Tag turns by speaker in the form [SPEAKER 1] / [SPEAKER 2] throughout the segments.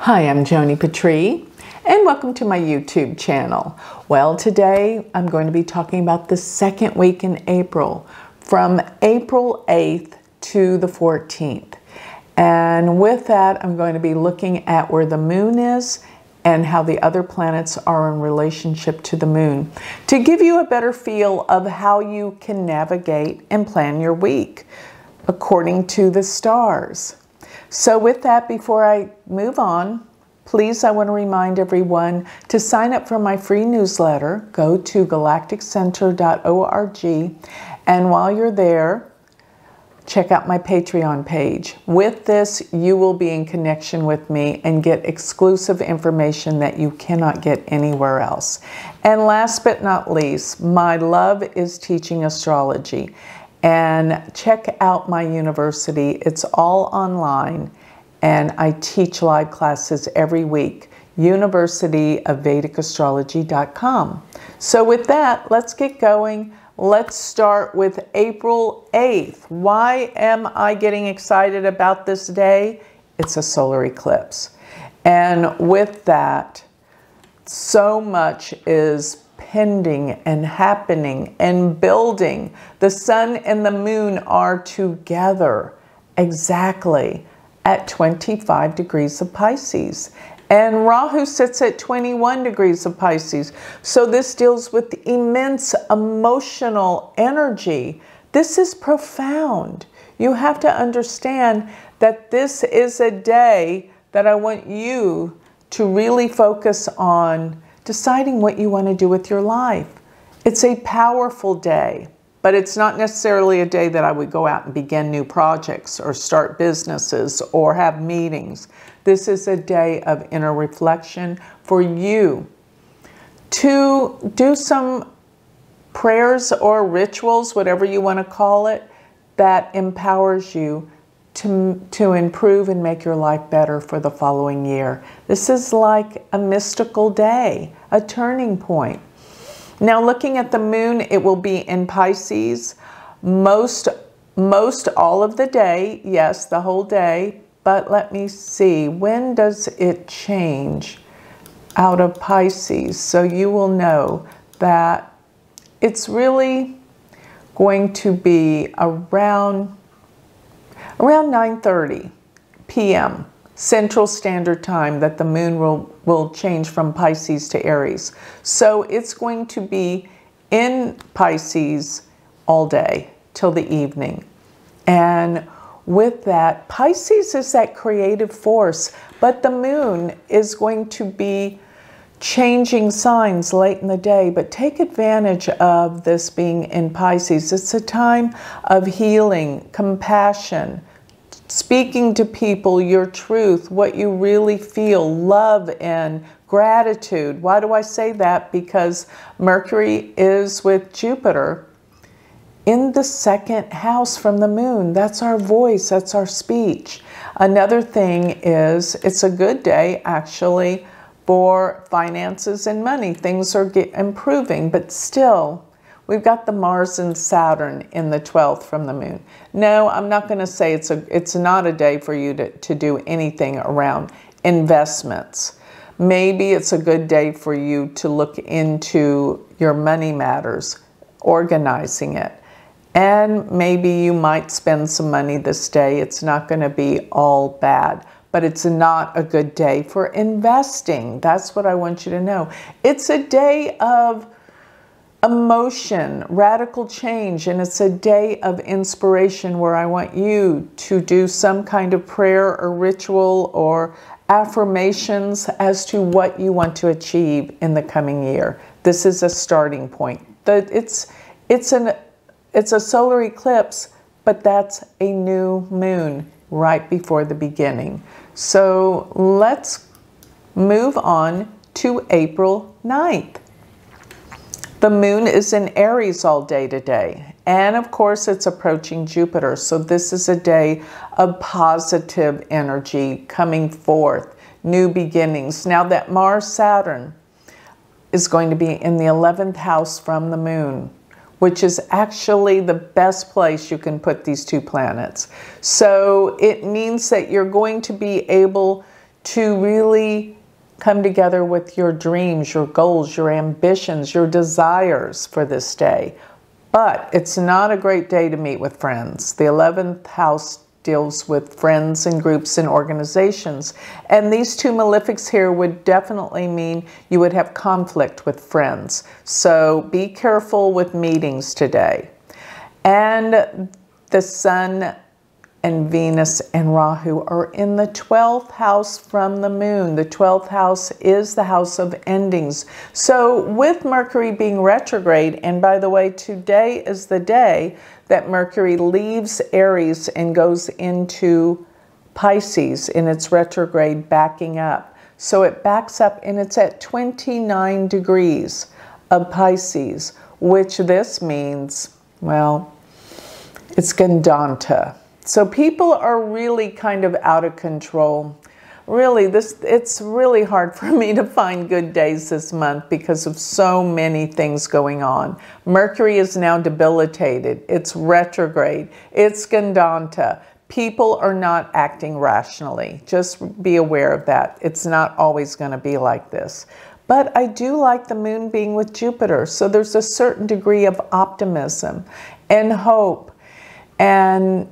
[SPEAKER 1] Hi, I'm Joni Patry, and welcome to my YouTube channel. Well, today I'm going to be talking about the second week in April, from April 8th to the 14th. And with that, I'm going to be looking at where the moon is and how the other planets are in relationship to the moon, to give you a better feel of how you can navigate and plan your week according to the stars. So with that, before I move on, please, I want to remind everyone to sign up for my free newsletter. Go to galacticcenter.org, and while you're there, check out my Patreon page. With this, you will be in connection with me and get exclusive information that you cannot get anywhere else. And last but not least, my love is teaching astrology. And check out my university. It's all online, and I teach live classes every week. University of Vedic Astrology.com. So with that, let's get going. Let's start with April 8th. Why am I getting excited about this day? It's a solar eclipse. And with that, so much is pending and happening and building. The sun and the moon are together exactly at 25 degrees of Pisces. And Rahu sits at 21 degrees of Pisces. So this deals with immense emotional energy. This is profound. You have to understand that this is a day that I want you to really focus on deciding what you want to do with your life. It's a powerful day, but it's not necessarily a day that I would go out and begin new projects or start businesses or have meetings. This is a day of inner reflection for you to do some prayers or rituals, whatever you want to call it, that empowers you to improve and make your life better for the following year. This is like a mystical day, a turning point. Now, looking at the moon, it will be in Pisces most all of the day. Yes, the whole day. But let me see, when does it change out of Pisces? So you will know that it's really going to be around 9:30 p.m. Central Standard Time that the moon will change from Pisces to Aries. So it's going to be in Pisces all day till the evening. And with that, Pisces is that creative force, but the moon is going to be changing signs late in the day. But take advantage of this being in Pisces. It's a time of healing, compassion, speaking to people your truth, what you really feel, love and gratitude. Why do I say that? Because Mercury is with Jupiter in the second house from the moon. That's our voice, that's our speech. Another thing is, it's a good day actually for finances and money. Things are improving, but still, we've got the Mars and Saturn in the 12th from the moon. No, I'm not going to say it's not a day for you to do anything around investments. Maybe it's a good day for you to look into your money matters, organizing it. And maybe you might spend some money this day. It's not going to be all bad, but it's not a good day for investing. That's what I want you to know. It's a day of emotion, radical change, and it's a day of inspiration where I want you to do some kind of prayer or ritual or affirmations as to what you want to achieve in the coming year. This is a starting point. It's a solar eclipse, but that's a new moon right before the beginning. So let's move on to April 9th. The moon is in Aries all day today. And of course, it's approaching Jupiter. So this is a day of positive energy coming forth, new beginnings. Now that Mars-Saturn is going to be in the 11th house from the moon, which is actually the best place you can put these two planets. So it means that you're going to be able to really come together with your dreams, your goals, your ambitions, your desires for this day. But it's not a great day to meet with friends. The 11th house deals with friends and groups and organizations. And these two malefics here would definitely mean you would have conflict with friends. So be careful with meetings today. And the Sun and Venus and Rahu are in the 12th house from the moon. The 12th house is the house of endings. So with Mercury being retrograde, and by the way, today is the day that Mercury leaves Aries and goes into Pisces in its retrograde, backing up. So it backs up and it's at 29 degrees of Pisces, which this means, well, it's Gandanta. So people are really kind of out of control. Really, it's really hard for me to find good days this month because of so many things going on. Mercury is now debilitated. It's retrograde. It's Gandanta. People are not acting rationally. Just be aware of that. It's not always going to be like this. But I do like the moon being with Jupiter. So there's a certain degree of optimism and hope and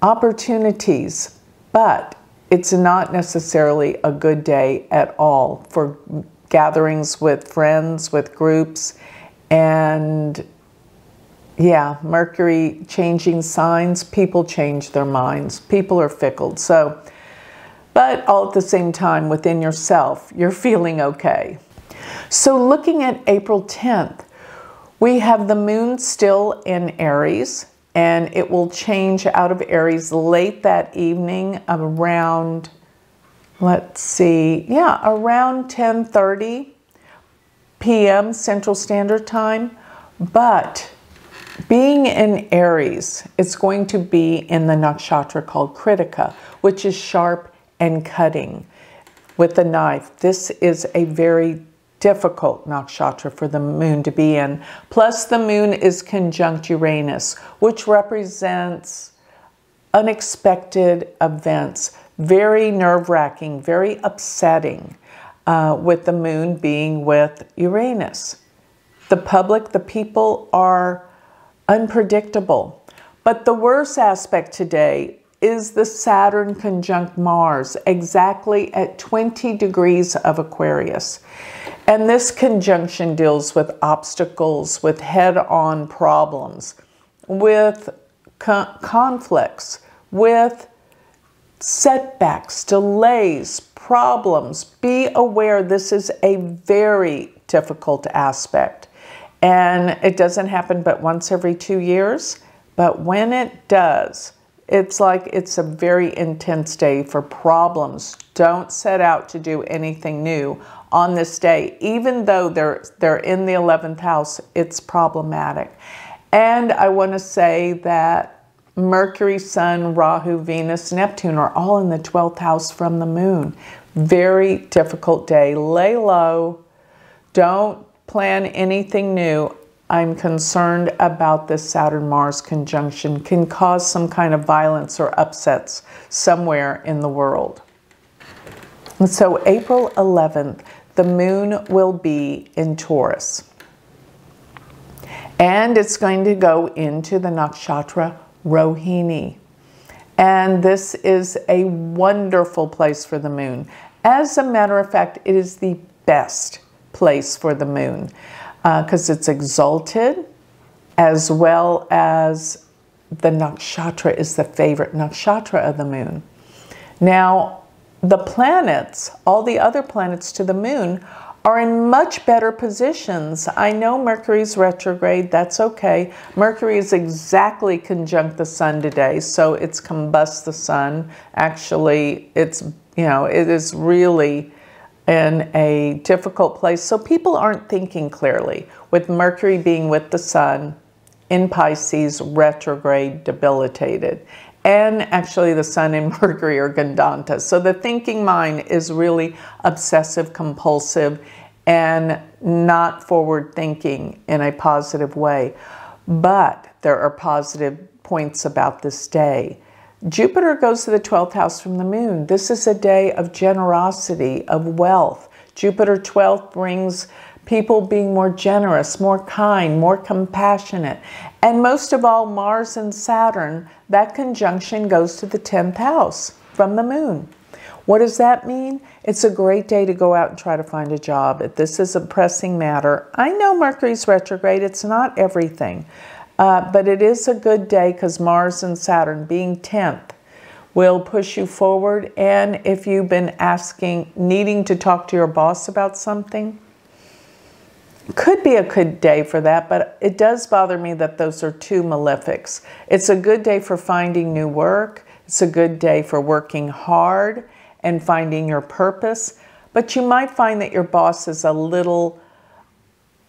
[SPEAKER 1] opportunities, but it's not necessarily a good day at all for gatherings with friends, with groups, and yeah, Mercury changing signs, people change their minds, people are fickle. So, but all at the same time within yourself, you're feeling okay. So looking at April 10th, we have the moon still in Aries, and it will change out of Aries late that evening around, let's see, yeah, around 10:30 p.m. Central Standard Time. But being in Aries, it's going to be in the nakshatra called Kritika, which is sharp and cutting with the knife. This is a very difficult nakshatra for the moon to be in. Plus the moon is conjunct Uranus, which represents unexpected events, very nerve-wracking, very upsetting, with the moon being with Uranus. The public, the people are unpredictable. But the worst aspect today is the Saturn conjunct Mars, exactly at 20 degrees of Aquarius. And this conjunction deals with obstacles, with head-on problems, with conflicts, with setbacks, delays, problems. Be aware this is a very difficult aspect. And it doesn't happen but once every 2 years. But when it does, it's like it's a very intense day for problems. Don't set out to do anything new on this day. Even though they're in the 11th house, it's problematic. And I want to say that Mercury, Sun, Rahu, Venus, Neptune are all in the 12th house from the moon. Very difficult day. Lay low. Don't plan anything new. I'm concerned about this Saturn-Mars conjunction can cause some kind of violence or upsets somewhere in the world. And so April 11th, the moon will be in Taurus. And it's going to go into the nakshatra Rohini. And this is a wonderful place for the moon. As a matter of fact, it is the best place for the moon because it's exalted, as well as the nakshatra is the favorite nakshatra of the moon. Now, the planets, all the other planets to the moon, are in much better positions. I know Mercury's retrograde, that's okay. Mercury is exactly conjunct the sun today, so it's combust the sun. Actually, it's, you know, it is really in a difficult place. So people aren't thinking clearly with Mercury being with the sun in Pisces, retrograde, debilitated. And actually the sun and Mercury are Gandanta. So the thinking mind is really obsessive compulsive and not forward thinking in a positive way. But there are positive points about this day. Jupiter goes to the 12th house from the moon. This is a day of generosity, of wealth. Jupiter 12 brings people being more generous, more kind, more compassionate. And most of all, Mars and Saturn, that conjunction goes to the 10th house from the moon. What does that mean? It's a great day to go out and try to find a job. If this is a pressing matter, I know Mercury's retrograde, it's not everything. But it is a good day because Mars and Saturn being 10th will push you forward. And if you've been needing to talk to your boss about something, could be a good day for that, but it does bother me that those are two malefics. It's a good day for finding new work. It's a good day for working hard and finding your purpose. But you might find that your boss is a little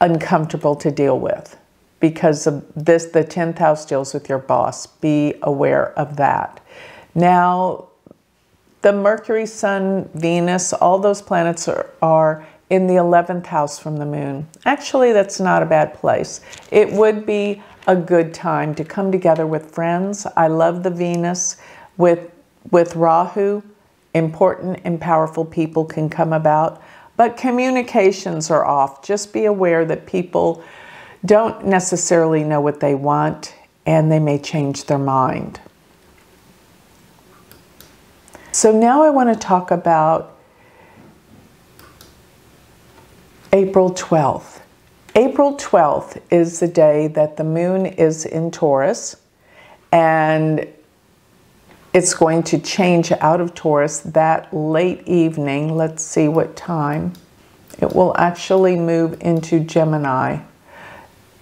[SPEAKER 1] uncomfortable to deal with because of this. The 10th house deals with your boss. Be aware of that. Now, the Mercury, Sun, Venus, all those planets are in the 11th house from the moon. Actually, that's not a bad place. It would be a good time to come together with friends. I love the Venus with Rahu. Important and powerful people can come about, but communications are off. Just be aware that people don't necessarily know what they want and they may change their mind. So now I want to talk about April 12th. April 12th is the day that the moon is in Taurus, and it's going to change out of Taurus that late evening. Let's see what time. It will actually move into Gemini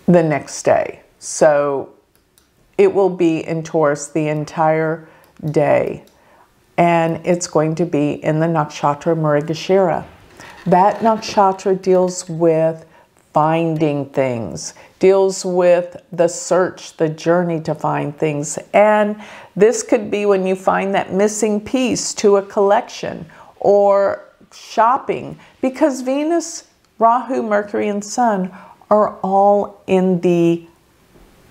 [SPEAKER 1] the next day. So it will be in Taurus the entire day, and it's going to be in the nakshatra Mrigashira. That nakshatra deals with finding things, deals with the search, the journey to find things. And this could be when you find that missing piece to a collection or shopping, because Venus, Rahu, Mercury, and Sun are all in the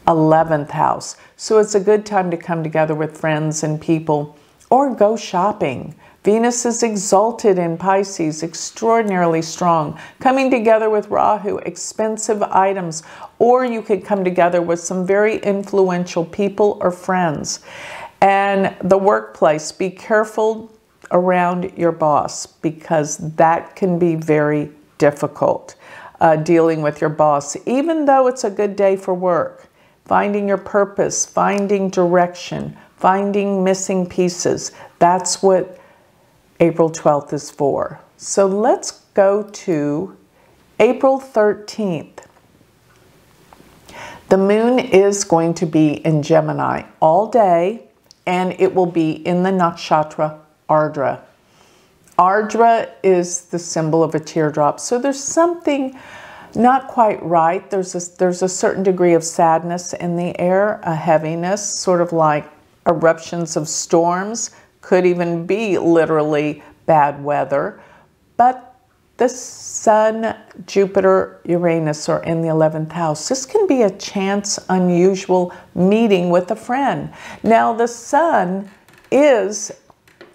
[SPEAKER 1] 11th house. So it's a good time to come together with friends and people or go shopping. Venus is exalted in Pisces, extraordinarily strong. Coming together with Rahu, expensive items, or you could come together with some very influential people or friends. And the workplace, be careful around your boss because that can be very difficult, dealing with your boss, even though it's a good day for work. Finding your purpose, finding direction, finding missing pieces. That's what April 12th is for. So let's go to April 13th. The moon is going to be in Gemini all day, and it will be in the nakshatra Ardra. Ardra is the symbol of a teardrop. So there's something not quite right. There's a certain degree of sadness in the air, a heaviness, sort of like eruptions of storms. Could even be literally bad weather. But the Sun, Jupiter, Uranus are in the 11th house. This can be a chance, unusual meeting with a friend. Now the Sun is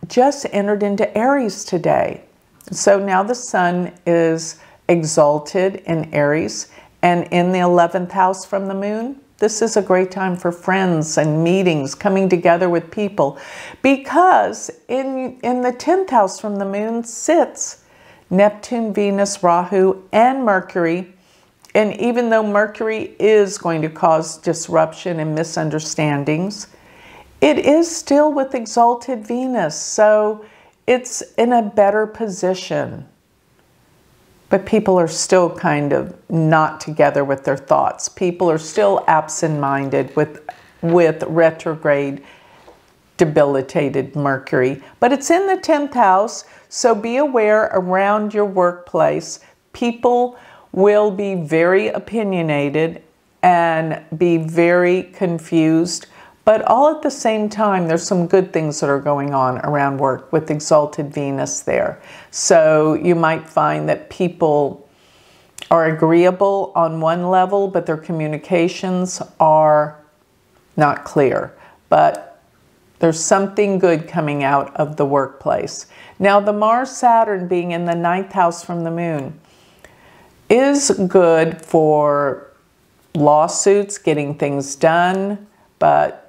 [SPEAKER 1] just entered into Aries today. So now the Sun is exalted in Aries and in the 11th house from the moon. This is a great time for friends and meetings, coming together with people, because in the 10th house from the moon sits Neptune, Venus, Rahu, and Mercury. And even though Mercury is going to cause disruption and misunderstandings, it is still with exalted Venus, so it's in a better position. But people are still kind of not together with their thoughts. People are still absent-minded with retrograde, debilitated Mercury. But it's in the 10th house, so be aware around your workplace. People will be very opinionated and be very confused. But all at the same time, there's some good things that are going on around work with exalted Venus there. So you might find that people are agreeable on one level, but their communications are not clear. But There's something good coming out of the workplace. Now, the Mars-Saturn being in the 9th house from the moon is good for lawsuits, getting things done, but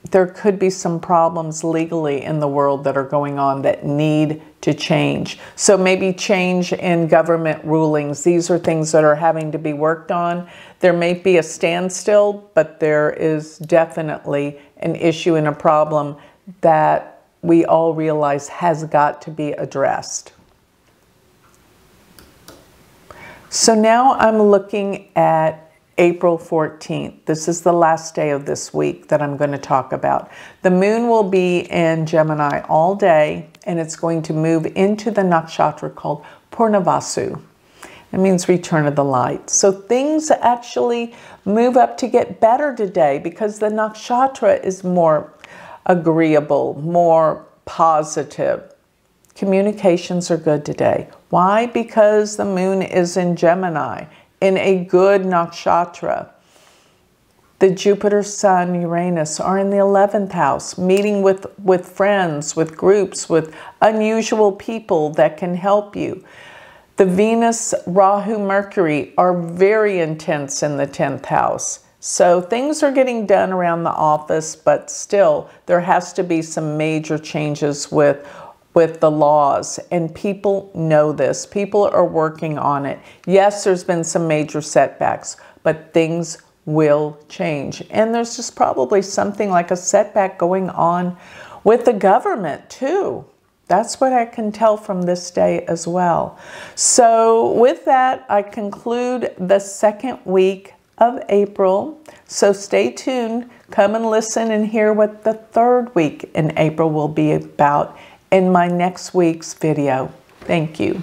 [SPEAKER 1] there could be some problems legally in the world that are going on that need to change. So maybe change in government rulings. These are things that are having to be worked on. There may be a standstill, but there is definitely an issue and a problem that we all realize has got to be addressed. So now I'm looking at April 14th. This is the last day of this week that I'm going to talk about. The moon will be in Gemini all day, and it's going to move into the nakshatra called Purnavasu. It means return of the light. So things actually move up to get better today because the nakshatra is more agreeable, more positive. Communications are good today. Why? Because the moon is in Gemini, in a good nakshatra. The Jupiter, Sun, Uranus are in the 11th house, meeting with friends, with groups, with unusual people that can help you. The Venus, Rahu, Mercury are very intense in the 10th house. So things are getting done around the office, but still there has to be some major changes with the laws, and people know this. People are working on it. Yes, there's been some major setbacks, but things will change. And there's just probably something like a setback going on with the government too. That's what I can tell from this day as well. So with that, I conclude the second week of April. So stay tuned. Come and listen and hear what the third week in April will be about in my next week's video. Thank you.